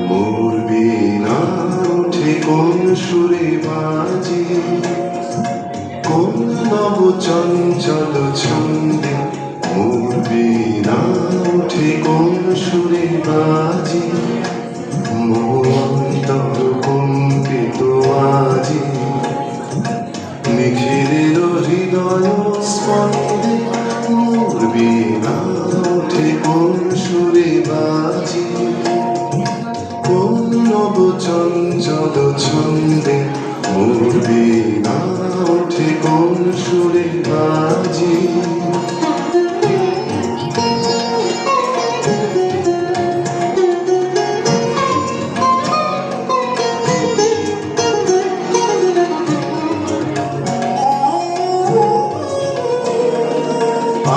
মোর বীণা ওঠে কোন সুরে বাজে, কোন নব চঞ্চল ছন্দে। মোর বীণা ওঠে কোন সুরে বাজে, মোর অন্তর কম্পিত আজি। নিখিলের হৃদয় স্পন্দে মোর বীণা ওঠে কোন সুরে বাজে, কোন নব চঞ্চল ছন্দে। মোর বীণা ওঠে কোন সুরে বাজে।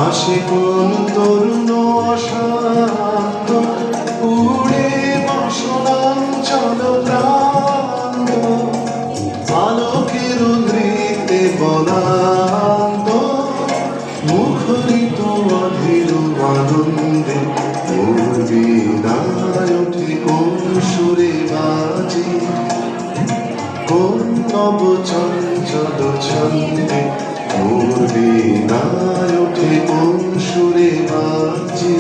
আসে কোন তরুণ অশান্ত, উড়ে বসনাঞ্চল প্রান্ত। আলোকের নৃত্যে বলান্ত, মুখরিত অধীর আনন্দে। মোর বীণায় ওঠে কোন সুরে বাজে, কোন নব চঞ্চল ছন্দে। মোর বীণায় ওঠে কোন সুরে বাজে।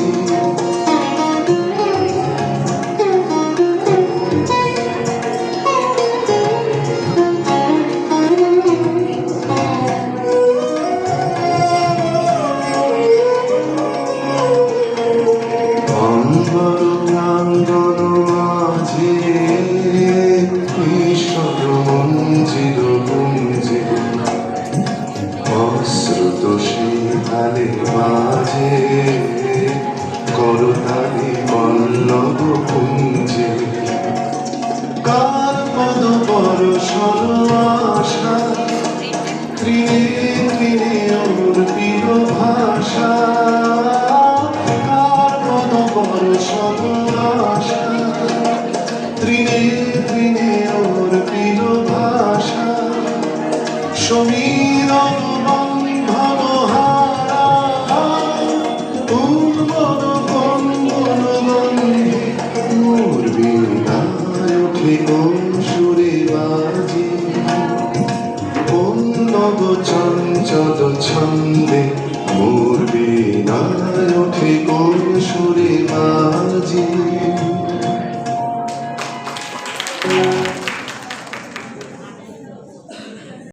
অম্বর প্রাঙ্গণ মাঝে ঈশ্বর মঞ্জির গুঞ্জে, অশ্রুত শিখালে মাঝে করতালি পল্লব কুঞ্জে। কার পদ পরশর আশা, তৃণে তৃণে ওর প্রিয় ভাষা। কার পদ পরশর আশা, তৃণে তৃণে ওর প্রিয় ভাষা। সমীরণ বন্ধন হারা, উর্বর কঙ্গন বন্ধে। মোর বীণায় ওঠে কোন সুরে বাজে, কোন নব চঞ্চল ছন্দে। মোর বীণায় ওঠে কোন সুরে বাজে।